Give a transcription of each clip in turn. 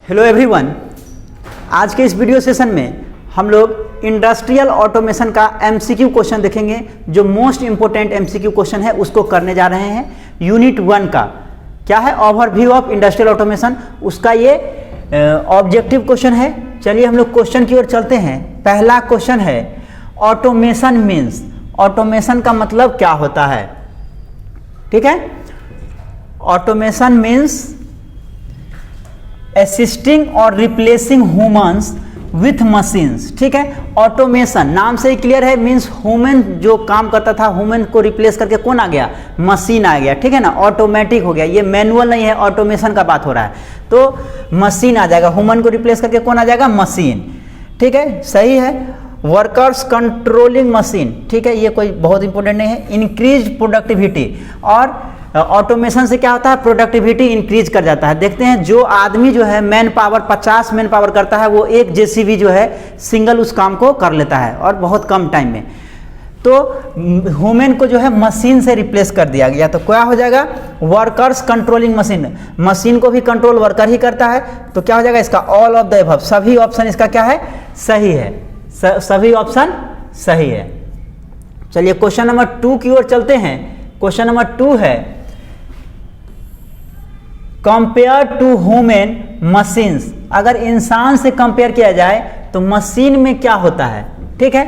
Hello everyone, आज के इस वीडियो सेशन में हम लोग इंडस्ट्रियल ऑटोमेशन का एमसीक्यू क्वेश्चन देखेंगे। जो मोस्ट इंपोर्टेंट एमसीक्यू क्वेश्चन है उसको करने जा रहे हैं। यूनिट 1 का क्या है, ओवरव्यू ऑफ इंडस्ट्रियल ऑटोमेशन, उसका ये ऑब्जेक्टिव क्वेश्चन है। चलिए हम लोग क्वेश्चन की ओर चलते हैं। पहला क्वेश्चन है ऑटोमेशन मीन्स, ऑटोमेशन का मतलब क्या होता है। ठीक है, ऑटोमेशन मीन्स असिस्टिंग और रिप्लेसिंग ह्यूमंस विथ मशीन्स। ठीक है, ऑटोमेशन नाम से ही क्लियर है, मीन्स ह्यूमन जो काम करता था, ह्यूमन को रिप्लेस करके कौन आ गया, मशीन आ गया। ठीक है ना, ऑटोमेटिक हो गया, ये मैनुअल नहीं है, ऑटोमेशन का बात हो रहा है। तो मशीन आ जाएगा, ह्यूमन को रिप्लेस करके कौन आ जाएगा, मशीन। ठीक है, सही है। वर्कर्स कंट्रोलिंग मशीन, ठीक है, ये कोई बहुत इंपॉर्टेंट नहीं है। इंक्रीज प्रोडक्टिविटी, और ऑटोमेशन से क्या होता है, प्रोडक्टिविटी इंक्रीज कर जाता है। देखते हैं जो आदमी जो है मैन पावर 50 मैन पावर करता है, वो एक जेसीबी जो है सिंगल उस काम को कर लेता है और बहुत कम टाइम में। तो ह्यूमन को जो है मशीन से रिप्लेस कर दिया गया, तो क्या हो जाएगा, वर्कर्स कंट्रोलिंग मशीन। मशीन को भी कंट्रोल वर्कर ही करता है, तो क्या हो जाएगा इसका, ऑल ऑफ द अबव, सभी ऑप्शन इसका क्या है, सही है। सभी ऑप्शन सही है। चलिए क्वेश्चन नंबर 2 की ओर चलते हैं। क्वेश्चन नंबर 2 है कंपेयर टू ह्यूमन मशीन्स। अगर इंसान से कंपेयर किया जाए तो मशीन में क्या होता है। ठीक है,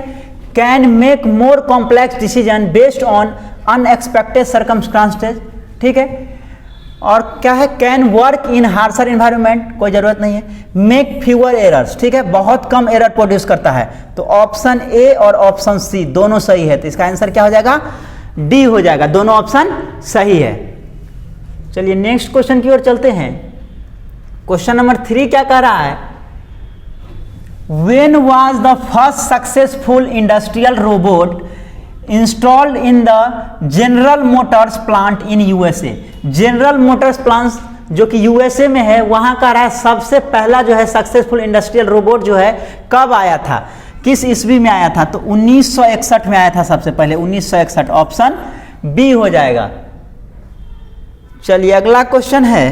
can make more complex decision based on unexpected circumstances. ठीक है, और क्या है, can work in harsher environment, कोई जरूरत नहीं है। मेक फ्यूअर एरर्स, ठीक है, बहुत कम एरर प्रोड्यूस करता है। तो ऑप्शन ए और ऑप्शन सी दोनों सही है, तो इसका आंसर क्या हो जाएगा, डी हो जाएगा। दोनों ऑप्शन सही है। चलिए नेक्स्ट क्वेश्चन की ओर चलते हैं। क्वेश्चन नंबर 3 क्या कह रहा है, when was the first successful industrial robot installed in the general Motors plant in USA. General Motors plant जो कि यूएसए में है, वहां का रहा सबसे पहला जो है सक्सेसफुल इंडस्ट्रियल रोबोट जो है कब आया था, किस ईस्वी में आया था, तो 1961 में आया था सबसे पहले, 1961। ऑप्शन बी हो जाएगा। चलिए अगला क्वेश्चन है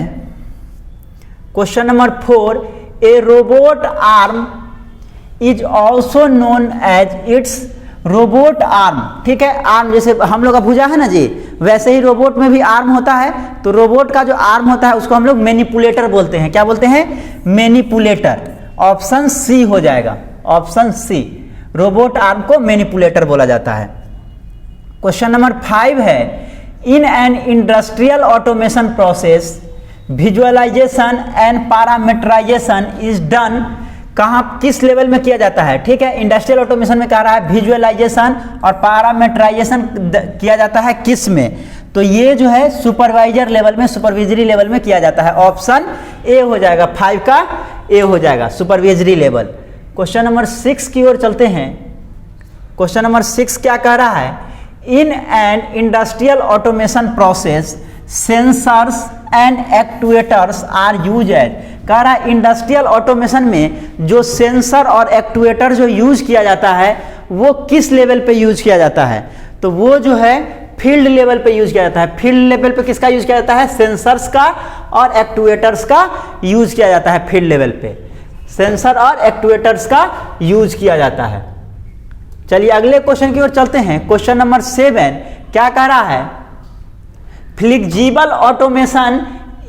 question number 4, a robot arm is also known as its robot arm. ठीक है, आर्म जैसे हम लोग का भुजा है ना जी, वैसे ही रोबोट में भी आर्म होता है। तो रोबोट का जो आर्म होता है उसको हम लोग मैनिपुलेटर बोलते हैं। क्या बोलते हैं, मैनिपुलेटर। ऑप्शन सी हो जाएगा, ऑप्शन सी, रोबोट आर्म को मैनिपुलेटर बोला जाता है। क्वेश्चन नंबर 5 है, in an industrial automation process visualization and parameterization is done. कहाँ, किस लेवल में किया जाता है। ठीक है, इंडस्ट्रियल ऑटोमेशन में कह रहा है विजुअलाइजेशन और पैरामीटराइजेशन किया जाता है किस में, तो ये जो है सुपरवाइजर लेवल में, सुपरवाइजरी लेवल में किया जाता है। ऑप्शन ए हो जाएगा, 5 का ए हो जाएगा, सुपरवाइजरी लेवल। क्वेश्चन नंबर 6 की ओर चलते हैं। क्वेश्चन नंबर 6 क्या कह रहा है, in an industrial automation process sensors and actuators are use as. कह रहा है इंडस्ट्रियल ऑटोमेशन में जो सेंसर और एक्टुएटर जो यूज किया जाता है वो किस लेवल पे यूज किया जाता है, तो वो जो है फील्ड लेवल पे यूज किया जाता है। फील्ड लेवल पे किसका यूज किया जाता है, सेंसर्स का और एक्टुएटर्स का यूज किया जाता है। फील्ड लेवल पे सेंसर और एक्टुएटर्स का यूज किया जाता है। चलिए अगले क्वेश्चन की ओर चलते हैं। क्वेश्चन नंबर 7 क्या कह रहा है, flexible automation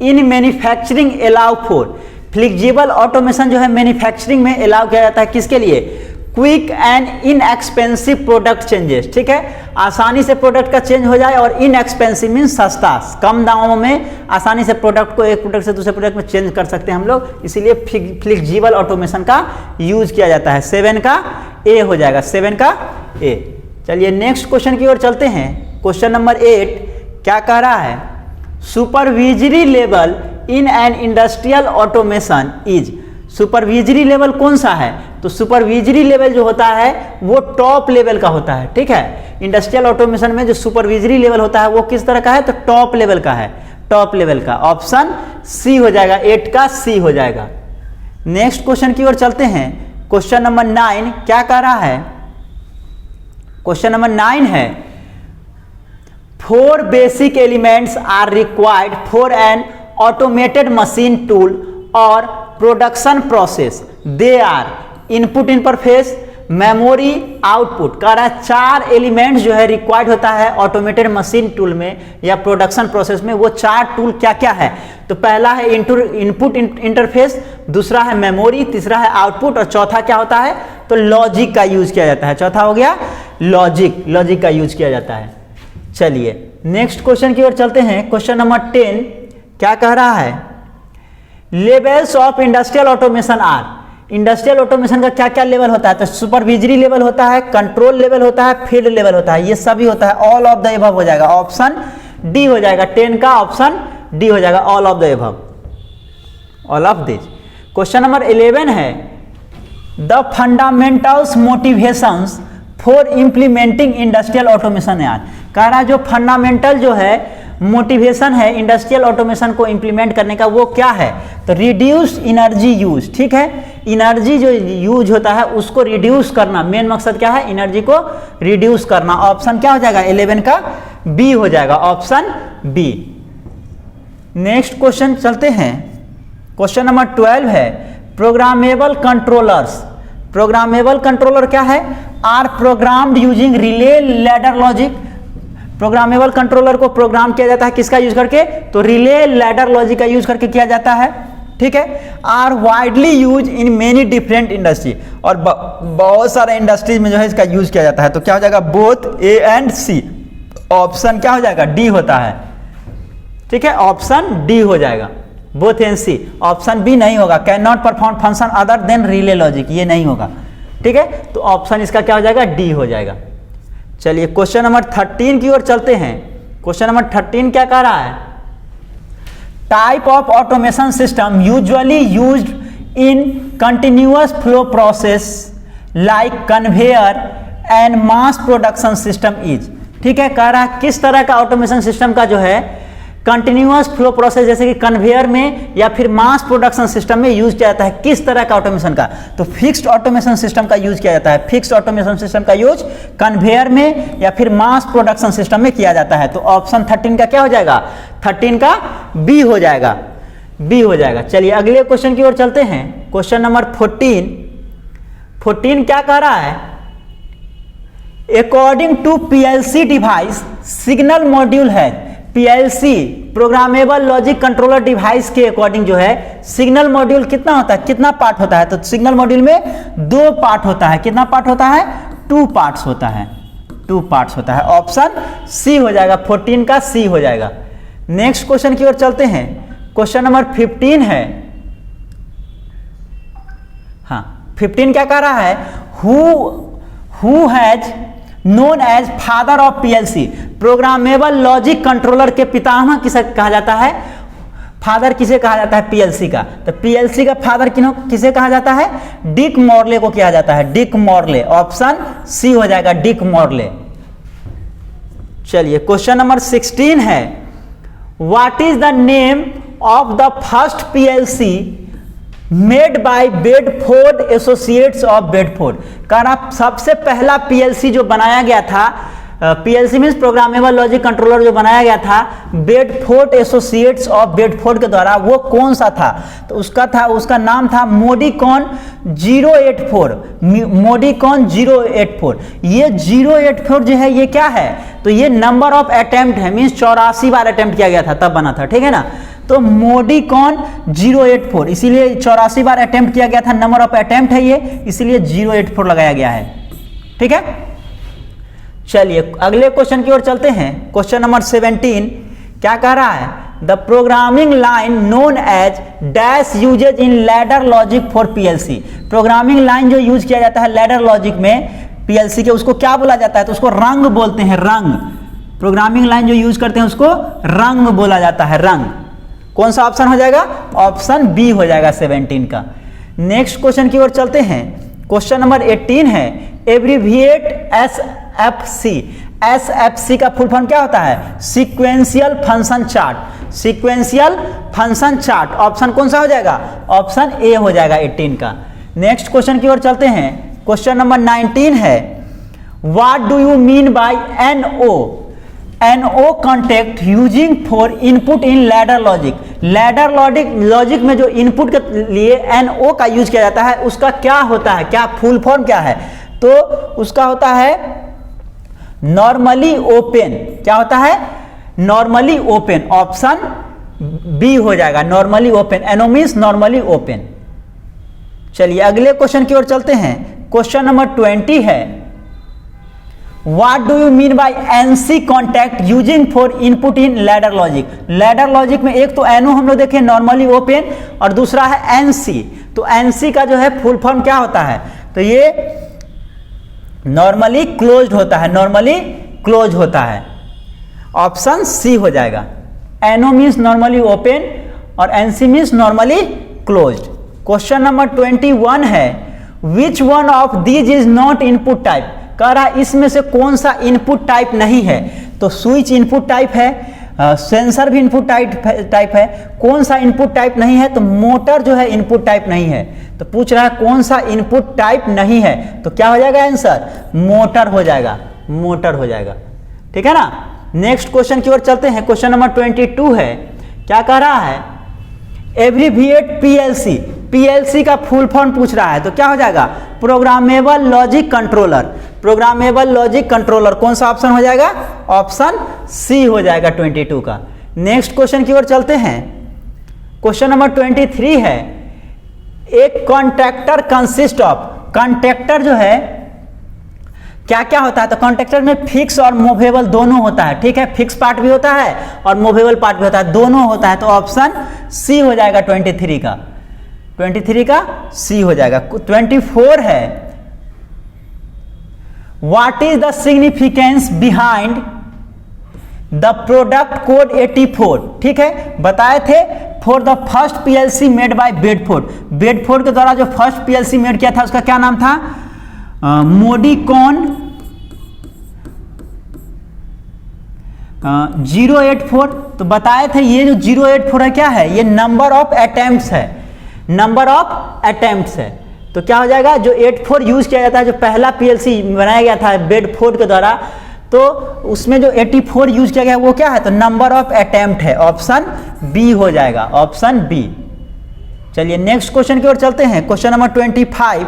in manufacturing allow for. Flexible automation जो है मैन्युफैक्चरिंग में अलाउ किया जाता है किसके लिए, quick and inexpensive product changes. ठीक है, आसानी से प्रोडक्ट का चेंज हो जाए, और इनएक्सपेंसिव मीन सस्ता, कम दामों में आसानी से प्रोडक्ट को एक प्रोडक्ट से दूसरे प्रोडक्ट में चेंज कर सकते हैं हम लोग, इसीलिए फ्लेक्सिबल ऑटोमेशन का यूज किया जाता है। 7 का ए हो जाएगा, 7 का ए। चलिए नेक्स्ट क्वेश्चन की ओर चलते हैं। क्वेश्चन नंबर 8 क्या कह रहा है, supervisory level in an industrial automation is. Supervisory level कौन सा है, तो सुपरवाइजरी लेवल जो होता है वो टॉप लेवल का होता है। ठीक है, इंडस्ट्रियल ऑटोमेशन में जो सुपरवाइजरी लेवल होता है वो किस तरह का है, तो टॉप लेवल का है, टॉप लेवल का। ऑप्शन सी हो जाएगा, 8 का सी हो जाएगा। नेक्स्ट क्वेश्चन की ओर चलते हैं। क्वेश्चन नंबर 9 क्या कह रहा है, क्वेश्चन नंबर 9 है, 4 basic elements are required for an automated machine tool or production process, they are input interface, memory, output. कह रहा है 4 एलिमेंट्स जो है रिक्वायर्ड होता है ऑटोमेटेड मशीन टूल में या प्रोडक्शन प्रोसेस में। वो 4 टूल क्या क्या है? तो पहला है इनपुट इंटरफेस, दूसरा है मेमोरी, तीसरा है आउटपुट और चौथा क्या होता है? तो लॉजिक का यूज किया जाता है। चौथा हो गया लॉजिक का यूज किया जाता है। चलिए नेक्स्ट क्वेश्चन की ओर चलते हैं। क्वेश्चन नंबर 10 क्या कह रहा है? Levels of industrial automation are. Industrial automation का क्या क्या लेवल होता है? तो सुपरविजरी लेवल होता है, कंट्रोल लेवल होता है, फील्ड लेवल होता है, ये सभी होता है। ऑल ऑफ द अबव हो जाएगा, ऑप्शन डी हो जाएगा। 10 का ऑप्शन डी हो जाएगा, all of the above, all of this. Question number 11 है the fundamentals motivations for implementing industrial automation यार। कह रहा है जो फंडामेंटल जो है मोटिवेशन है इंडस्ट्रियल ऑटोमेशन को इंप्लीमेंट करने का, वो क्या है? तो रिड्यूस एनर्जी यूज। ठीक है, एनर्जी जो यूज होता है उसको रिड्यूस करना, मेन मकसद क्या है? एनर्जी को रिड्यूस करना। ऑप्शन क्या हो जाएगा? 11 का बी हो जाएगा, ऑप्शन बी। नेक्स्ट क्वेश्चन चलते हैं। क्वेश्चन नंबर 12 है प्रोग्रामेबल कंट्रोलर्स। प्रोग्रामेबल कंट्रोलर क्या है? Are programmed using relay ladder logic. Programmable controller को प्रोग्राम किया जाता है किसका यूज करके? तो रिले लैडर लॉजिक का यूज करके किया जाता है। ठीक है, are widely use in many different industry, और बहुत सारे इंडस्ट्रीज में जो है इसका यूज किया जाता है। तो क्या हो जाएगा? Both A and C. Option क्या हो जाएगा? डी होता है। ठीक है, ऑप्शन डी हो जाएगा, both and C. Option B नहीं होगा, can not perform function other than relay logic, ये नहीं होगा। ठीक है, तो ऑप्शन इसका क्या हो जाएगा? डी हो जाएगा। चलिए क्वेश्चन नंबर 13 की ओर चलते हैं। क्वेश्चन नंबर 13 क्या कह रहा है? Type of automation system usually used in continuous flow process like conveyor and mass production system is. ठीक है, कह रहा है किस तरह का ऑटोमेशन सिस्टम का जो है कंटिन्यूअस फ्लो प्रोसेस जैसे कि कन्वेयर में या फिर मास प्रोडक्शन सिस्टम में यूज किया जाता है। किस तरह का ऑटोमेशन का? तो फिक्स्ड ऑटोमेशन सिस्टम का यूज किया जाता है। फिक्स्ड ऑटोमेशन सिस्टम का यूज कन्वेयर में या फिर मास प्रोडक्शन सिस्टम में किया जाता है। तो ऑप्शन 13 का क्या हो जाएगा? 13 का बी हो जाएगा, बी हो जाएगा। चलिए अगले क्वेश्चन की ओर चलते हैं। क्वेश्चन नंबर 14 क्या कह रहा है? According to PLC device signal module है। PLC programmable logic controller device के अकॉर्डिंग जो है सिग्नल मॉड्यूल कितना होता है? कितना पार्ट होता है? तो सिग्नल मॉड्यूल में 2 पार्ट होता है। कितना पार्ट होता है? 2 पार्ट्स होता है, 2 पार्ट्स होता है। ऑप्शन सी हो जाएगा, 14 का सी हो जाएगा। नेक्स्ट क्वेश्चन की ओर चलते हैं। क्वेश्चन नंबर 15 है। हाँ, 15 क्या कह रहा है? Who has known as father of PLC. Programmable logic controller के पितामह किसे कहा जाता है? फादर किसे कहा जाता है? पीएलसी का। तो पीएलसी का फादर किसे कहा जाता है? डिक मॉर्ले को किया जाता है, डिक मॉर्ले। ऑप्शन सी हो जाएगा, डिक मॉर्ले। चलिए क्वेश्चन नंबर 16 है what is the name of the first PLC made by Bedford associates of Bedford. कारण सबसे पहला पीएलसी जो बनाया गया था, PLC means programmable logic controller जो बनाया गया था बेडफोर्ड एसोसिएट्स ऑफ बेडफोर्ड के द्वारा, वो कौन सा था? तो उसका नाम था मोडिकॉन 084। मोडिकॉन 084। ये 084 जो है ये क्या है? तो ये नंबर ऑफ अटेम्प्ट है, मींस 84 बार अटेम्प्ट किया गया था तब बना था। ठीक है ना, तो मोडिकॉन 084 इसीलिए 84 बार अटेम्प्ट किया गया था, नंबर ऑफ अटेम्प्ट है ये, इसीलिए 084 लगाया गया है। ठीक है, चलिए अगले क्वेश्चन की ओर चलते हैं। क्वेश्चन नंबर 17 क्या कह रहा है? The programming line known as dash uses in ladder logic for PLC. Programming line जो यूज किया जाता है लैडर लॉजिक में पीएलसी के, उसको क्या बोला जाता है? तो उसको रंग बोलते हैं, रंग। प्रोग्रामिंग लाइन जो यूज करते हैं उसको रंग बोला जाता है, रंग। कौन सा ऑप्शन हो जाएगा? ऑप्शन बी हो जाएगा 17 का। नेक्स्ट क्वेश्चन की ओर चलते हैं। क्वेश्चन नंबर 18 है एब्रीविएट एसएफसी। एसएफसी का फुल फॉर्म क्या होता है? Sequential function chart. Sequential function chart. Option कौन सा हो जाएगा? ऑप्शन ए हो जाएगा 18 का। नेक्स्ट क्वेश्चन की ओर चलते हैं। क्वेश्चन नंबर 19 है what do you mean by NO. NO contact using for input in ladder logic. Ladder logic में जो इनपुट के लिए NO का यूज किया जाता है उसका क्या होता है, क्या फुल फॉर्म क्या है? तो उसका होता है नॉर्मली ओपन। क्या होता है? Normally open. ऑप्शन बी हो जाएगा, normally open. NO means normally open. चलिए अगले क्वेश्चन की ओर चलते हैं। क्वेश्चन नंबर 20 है, What do you mean by NC contact using for input in ladder logic? Ladder logic में एक तो NO हम लोग देखें नॉर्मली ओपन और दूसरा है NC। तो NC का जो है फुल फॉर्म क्या होता है? तो ये नॉर्मली क्लोज्ड होता है, नॉर्मली क्लोज होता है। ऑप्शन सी हो जाएगा। NO मीन्स नॉर्मली ओपन और NC means normally closed. Question number 21 है, which one of these is not input type? कह रहा है इसमें से कौन सा इनपुट टाइप नहीं है? तो स्विच इनपुट टाइप है, सेंसर भी इनपुट टाइप है। कौन सा इनपुट टाइप नहीं है? तो मोटर जो है इनपुट टाइप नहीं है। तो पूछ रहा है कौन सा इनपुट टाइप नहीं है, तो क्या हो जाएगा आंसर? मोटर हो जाएगा, मोटर हो जाएगा। ठीक है ना। नेक्स्ट क्वेश्चन की ओर चलते हैं। क्वेश्चन नंबर 22 है, क्या कह रहा है? Abbreviate PLC। PLC का फुल फॉर्म पूछ रहा है, तो क्या हो जाएगा? Programmable logic controller. Programmable logic controller कौन सा ऑप्शन हो जाएगा? ऑप्शन सी हो जाएगा 22 का। नेक्स्ट क्वेश्चन की ओर चलते हैं। क्वेश्चन नंबर 23 है, एक कॉन्ट्रैक्टर कंसिस्ट ऑफ। कॉन्ट्रैक्टर जो है क्या क्या होता है? तो कॉन्ट्रैक्टर में फिक्स और मूवेबल दोनों होता है। ठीक है, फिक्स पार्ट भी होता है और मूवेबल पार्ट भी होता है, दोनों होता है। तो ऑप्शन सी हो जाएगा 23 का। 23 का सी हो जाएगा। 24 है, what is the significance behind the product code 84? ठीक है, बताए थे for the first PLC made by Bedford. Bedford के द्वारा जो फर्स्ट PLC मेड किया था उसका क्या नाम था? मोडिकॉन 084। तो बताए थे ये जो 084 है क्या है? ये नंबर ऑफ अटेम्प्ट्स है, नंबर ऑफ अटेम्प्ट्स है। तो क्या हो जाएगा? जो 84 यूज किया जाता है, जो पहला PLC बनाया गया था बेडफोर्ड के द्वारा, तो उसमें जो 84 यूज किया गया वो क्या है? तो नंबर ऑफ अटेम्प्ट है। ऑप्शन बी हो जाएगा, ऑप्शन बी। चलिए नेक्स्ट क्वेश्चन की ओर चलते हैं। Question number 25,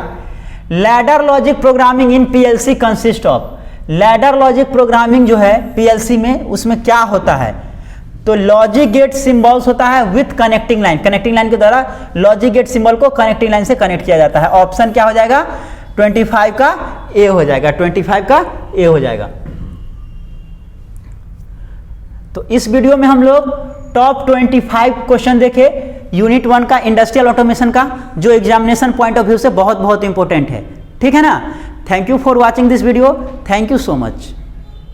ladder logic programming in PLC consist of. Ladder logic programming जो है PLC में, उसमें क्या होता है? तो लॉजिक गेट सिंबल्स होता है with connecting line. Connecting line के द्वारा लॉजिक गेट सिंबल को कनेक्टिंग लाइन से कनेक्ट किया जाता है। ऑप्शन क्या हो जाएगा? 25 का ए हो जाएगा, 25 का ए हो जाएगा। तो इस वीडियो में हम लोग टॉप 25 क्वेश्चन देखे यूनिट 1 का इंडस्ट्रियल ऑटोमेशन का, जो एग्जामिनेशन पॉइंट ऑफ व्यू से बहुत बहुत इंपॉर्टेंट है। ठीक है ना। Thank you for watching this video. Thank you so much.